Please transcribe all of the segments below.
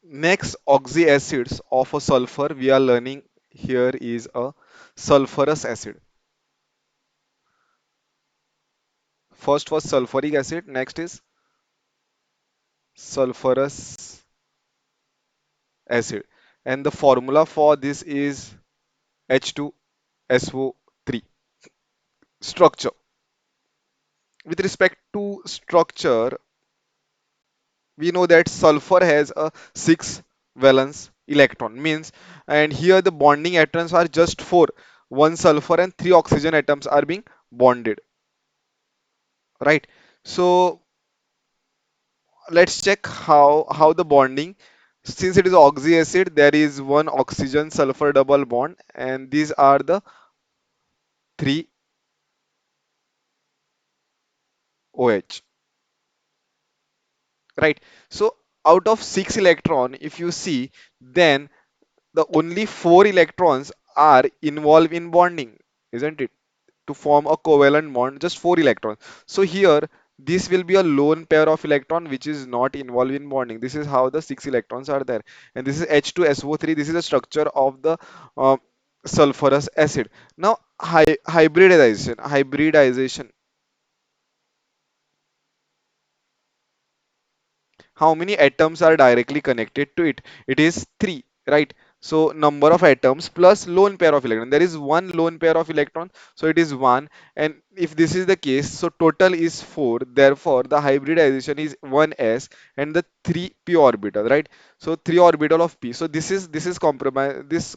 Next, oxyacids of a sulfur we are learning here is a sulfurous acid. First was sulfuric acid, next is sulfurous acid. And the formula for this is H2SO3. Structure. With respect to structure, we know that sulfur has a 6 valence electron means, and here the bonding atoms are just 4. One sulfur and 3 oxygen atoms are being bonded, right? So let's check how the bonding. Since it is oxyacid, there is one oxygen sulfur double bond, and these are the 3 OH, right? So out of 6 electron, if you see, then the only 4 electrons are involved in bonding, isn't it? To form a covalent bond, just 4 electrons. So here this will be a lone pair of electron which is not involved in bonding. This is how the 6 electrons are there, and this is H2SO3. This is the structure of the uh, sulfurous acid. Now hybridization, how many atoms are directly connected to it? It is 3, right? So number of atoms plus lone pair of electron, there is one lone pair of electron, so it is 1. And if this is the case, so total is 4, therefore the hybridization is 1s and the 3 p orbital, right? So 3 orbital of p. So this is compromise, this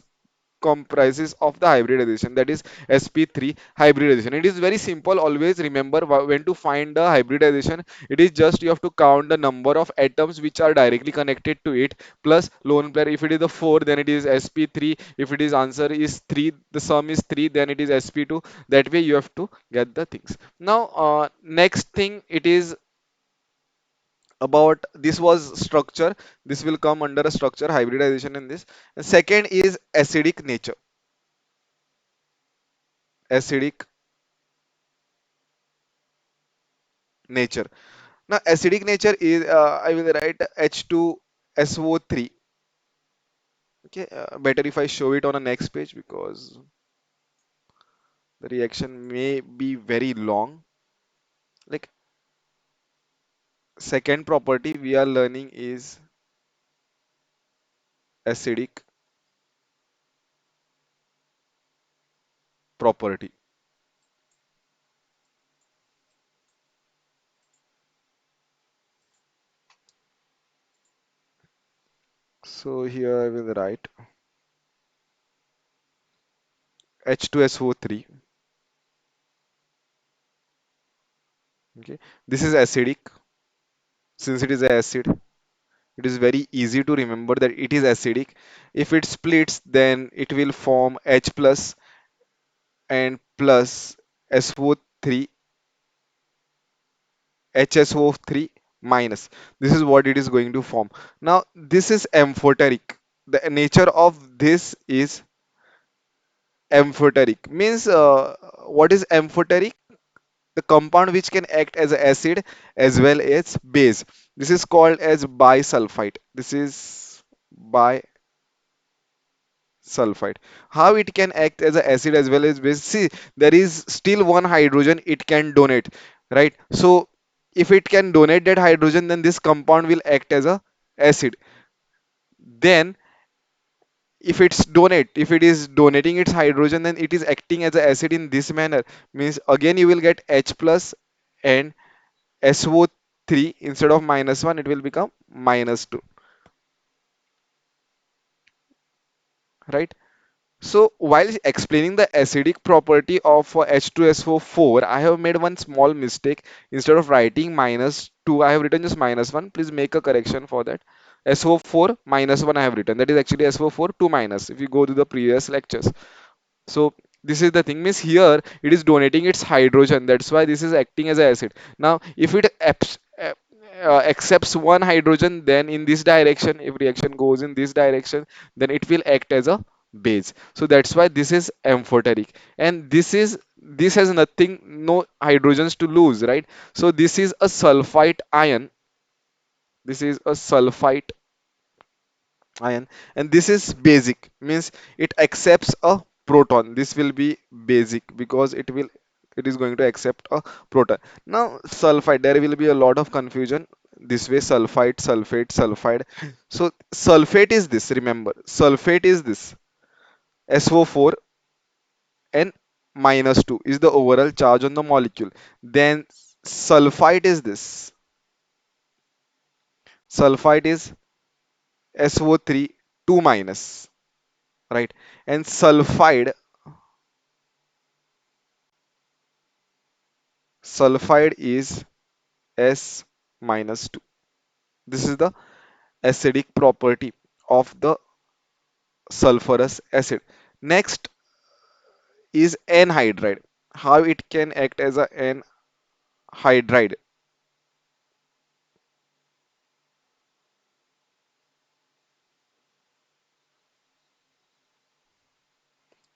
comprises of the hybridization, that is sp3 hybridization. It is very simple, always remember when to find the hybridization. It is just you have to count the number of atoms which are directly connected to it plus lone pair. If it is the 4, then it is sp3. If it is answer is 3, the sum is 3, then it is sp2. That way you have to get the things. Now next thing, it is about, this was structure, this will come under a structure hybridization in this. And second is acidic nature. Acidic nature. Now, acidic nature is, I will write H2SO3. Okay, better if I show it on the next page because the reaction may be very long. Like, second property we are learning is acidic property. So here I will write H2SO3. Okay, this is acidic. Since it is acid, it is very easy to remember that it is acidic. If it splits, then it will form H plus and plus SO3, HSO3 minus. This is what it is going to form. Now, this is amphoteric. The nature of this is amphoteric. Means, what is amphoteric? The compound which can act as acid as well as base. This is called as bisulfite. This is bisulfite. How it can act as a acid as well as base? See, there is still one hydrogen it can donate, right? So if it can donate that hydrogen, then this compound will act as a acid. Then if it is donating its hydrogen, then it is acting as a acid in this manner. Means again you will get H plus and SO3, instead of -1 it will become -2, right? So while explaining the acidic property of H2SO4, I have made one small mistake. Instead of writing -2, I have written just -1. Please make a correction for that. SO4 -1 I have written. That is actually SO4 2 minus, if you go to the previous lectures. So this is the thing, means here it is donating its hydrogen. That's why this is acting as an acid. Now, if it accepts one hydrogen, then in this direction, if reaction goes in this direction, then it will act as a base. So that's why this is amphoteric, and this has nothing, no hydrogens to lose, right? So this is a sulfite ion. This is a sulfite ion, and this is basic, means it accepts a proton. This will be basic because it is going to accept a proton. Now sulfide, there will be a lot of confusion this way: sulfide, sulfate, sulfide. So sulfate is this, remember, sulfate is this, SO4 and minus 2 is the overall charge on the molecule. Then sulfide is this, sulfide is SO3 2 minus, right? And sulfide is S minus 2. This is the acidic property of the sulfurous acid. Next is anhydride. How it can act as a anhydride.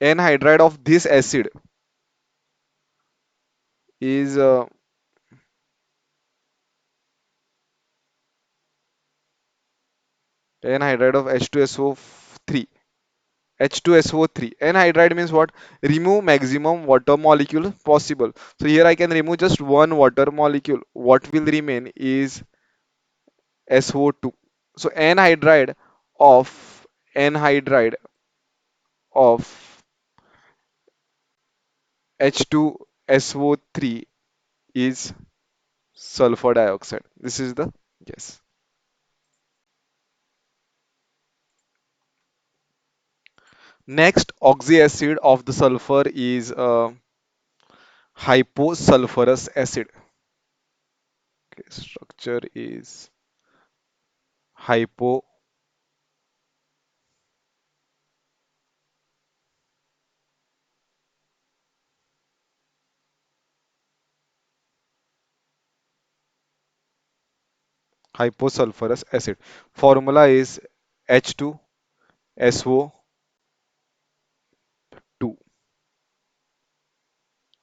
Anhydride of this acid is anhydride of H2SO3. H2SO3. Anhydride means what? Remove maximum water molecule possible. So here I can remove just one water molecule. What will remain is SO2. So of anhydride of H2SO3 is sulfur dioxide. This is the yes. Next oxyacid of the sulfur is hyposulfurous acid. Okay, structure is hyposulfurous acid. Formula is H2SO2.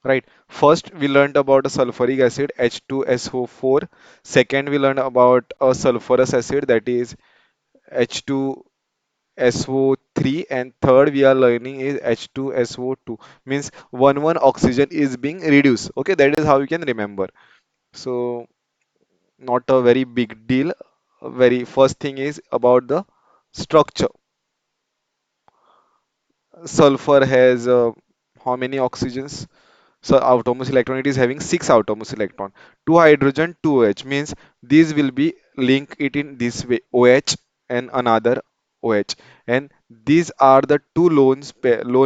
Right. First, we learned about a sulfuric acid H2SO4. Second, we learned about a sulfurous acid, that is H2SO3. And third, we are learning is H2SO2. Means one oxygen is being reduced. Okay, that is how you can remember. So not a very big deal. Very first thing is about the structure. Sulfur has how many oxygens? So outermost electron, it is having six outermost electron, two hydrogen, two OH, means these will be link it in this way, OH and another OH, and these are the two lone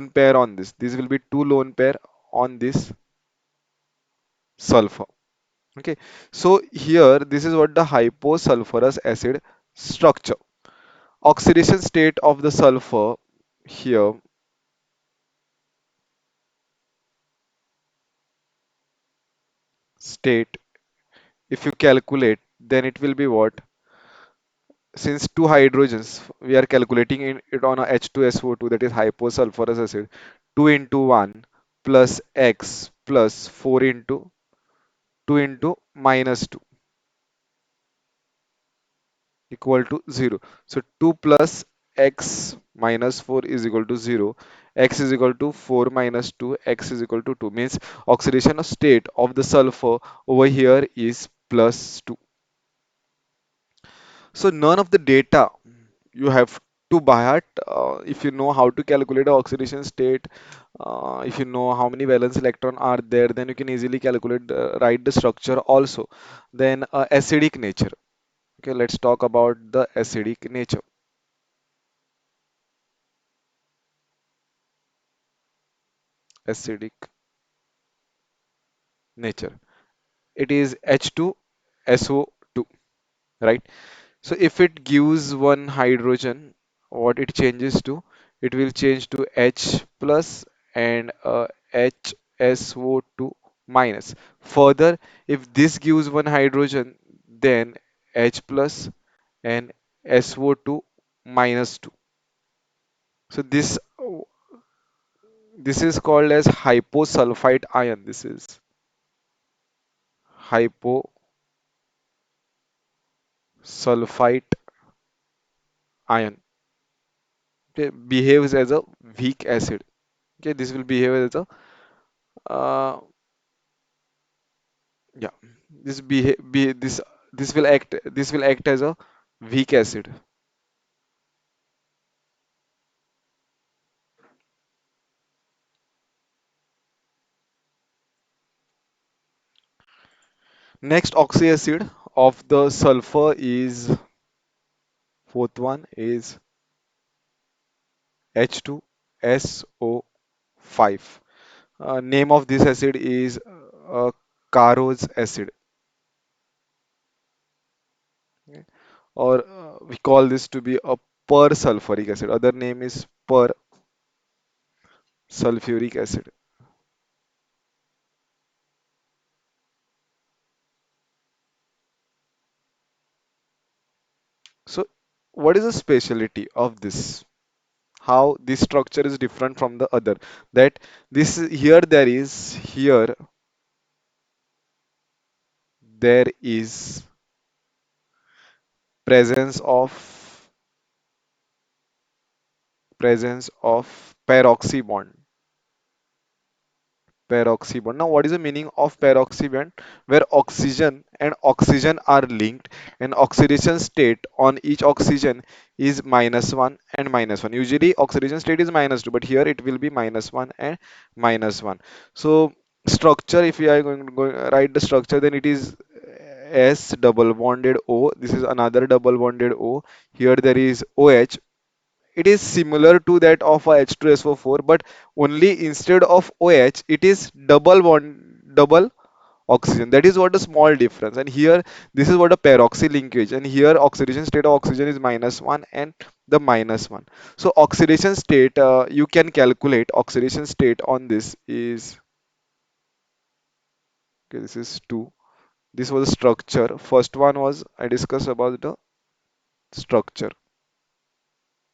pair on this. This will be two lone pair on this sulfur. Okay, so here this is what the hyposulfurous acid structure. Oxidation state of the sulfur here state, if you calculate, then it will be what? Since two hydrogens, we are calculating it on a H2SO2, that is hyposulfurous acid. 2 into 1 plus x plus 4 into 2 into minus 2 equal to 0. So 2 plus x minus 4 is equal to 0. X is equal to 4 minus 2. X is equal to 2. Means oxidation state of the sulfur over here is plus 2. So none of the data you have to by heart. If you know how to calculate the oxidation state, if you know how many valence electron are there, then you can easily calculate write the structure also. Then acidic nature. Okay, let's talk about the acidic nature. Acidic nature. It is H2SO2, right? So if it gives one hydrogen, what it changes to? It will change to H plus and HSO2 minus. Further, if this gives one hydrogen, then H plus and SO2 minus 2. So this is called as hyposulfite ion. This is hyposulfite ion. Okay, behaves as a weak acid. Okay, this will behave as a uh, yeah, this will act as a weak acid. Next oxyacid of the sulfur is fourth one is H2SO5. Name of this acid is Carros acid, okay? Or we call this to be a persulfuric acid. Other name is persulfuric acid. So, what is the specialty of this? How this structure is different from the other? That this there is presence of peroxy bond. Peroxy bond. Now, what is the meaning of peroxy bond? Where oxygen and oxygen are linked, and oxidation state on each oxygen is -1 and -1. Usually, oxidation state is -2, but here it will be -1 and -1. So, structure, if we are going to write the structure, then it is S double bonded O. This is another double bonded O. Here there is OH. It is similar to that of a H2SO4, but only instead of OH, it is double oxygen. That is what a small difference. And here, this is what a peroxy linkage. And here, oxidation state of oxygen is -1 and the -1. So oxidation state, you can calculate oxidation state on this is, okay, this is 2. This was a structure. First one was I discussed about the structure.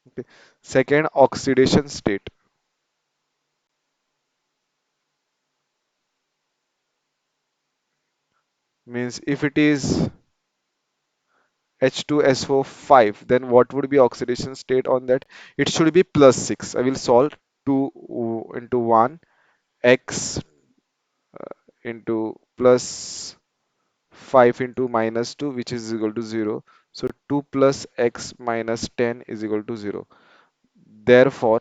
Okay. Second, oxidation state means if it is H2SO5, then what would be oxidation state on that? It should be +6. I will solve 2 into 1 x into plus 5 into -2, which is equal to 0. So 2 plus x minus 10 is equal to 0. Therefore,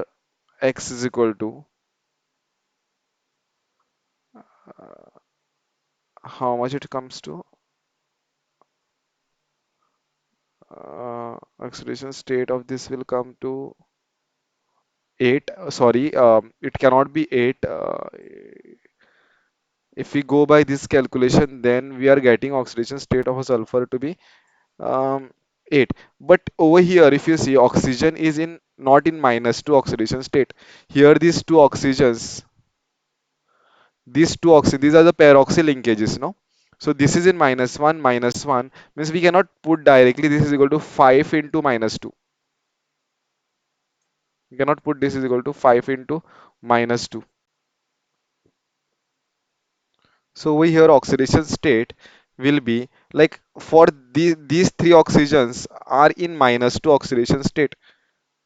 x is equal to how much it comes to? Oxidation state of this will come to 8. Sorry, it cannot be 8. If we go by this calculation, then we are getting oxidation state of a sulfur to be um, 8. But over here, if you see, oxygen is in not in -2 oxidation state. Here, these are the peroxy linkages, no? So this is in -1, -1 means we cannot put directly this is equal to 5 into -2. We cannot put this is equal to 5 into -2. So over here oxidation state will be like for these three oxygens are in -2 oxidation state.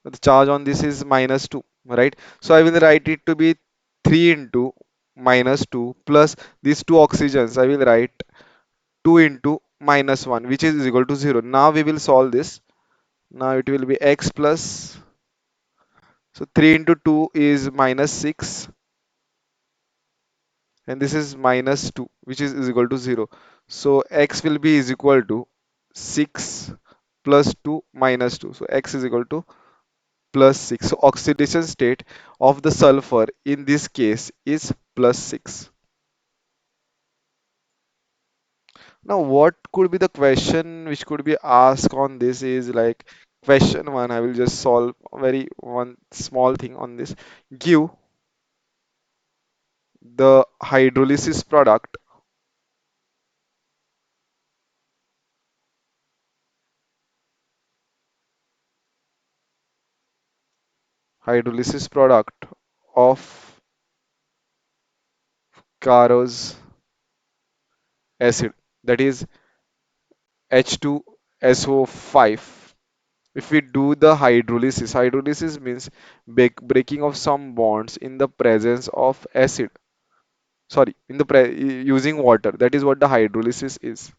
The charge on this is -2, right? So I will write it to be 3 into -2 plus these two oxygens. I will write 2 into -1, which is equal to 0. Now we will solve this. Now it will be x plus, so 3 into 2 is -6, and this is -2, which is equal to 0. So x will be is equal to 6 plus 2 minus 2. So x is equal to plus 6. So oxidation state of the sulfur in this case is +6. Now, what could be the question which could be asked on this is like question one. I will just solve very one small thing on this. Give the hydrolysis product of Caro's acid, that is H2SO5. If we do the hydrolysis, hydrolysis means breaking of some bonds in the presence of acid. Sorry, in the using water. That is what the hydrolysis is.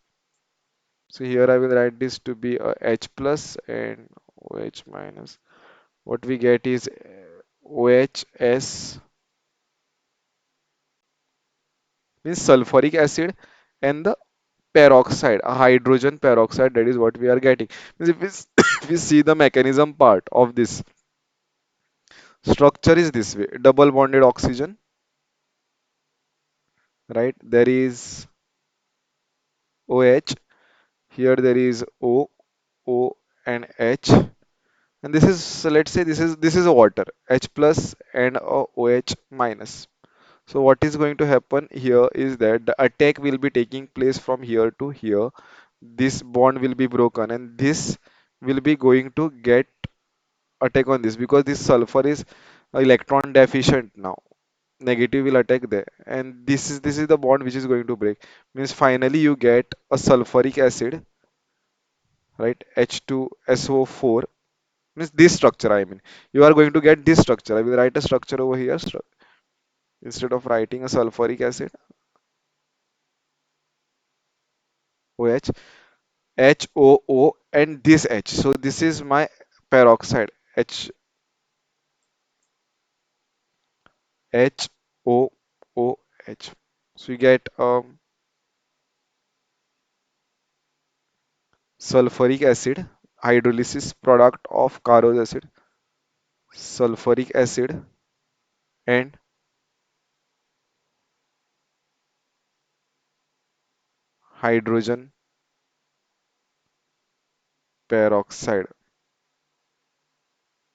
So here I will write this to be a H plus and OH minus. What we get is OHS means sulfuric acid and the peroxide, a hydrogen peroxide. That is what we are getting. Means if we, if we see the mechanism part of this structure is this way: double bonded oxygen, right? There is OH. Here there is O and H. And this is, so let's say this is a water, H plus and a OH minus. So what is going to happen here is that the attack will be taking place from here to here. This bond will be broken and this will be going to get attack on this because this sulfur is electron deficient now. Negative will attack there, and this is the bond which is going to break. Means finally you get a sulfuric acid, right? H2SO4 means this structure. I mean, you are going to get this structure. I will write a structure over here instead of writing a sulfuric acid OH, HOO and this H. So this is my peroxide HOOH. So you get sulfuric acid hydrolysis product of Carnot acid, sulfuric acid and hydrogen peroxide.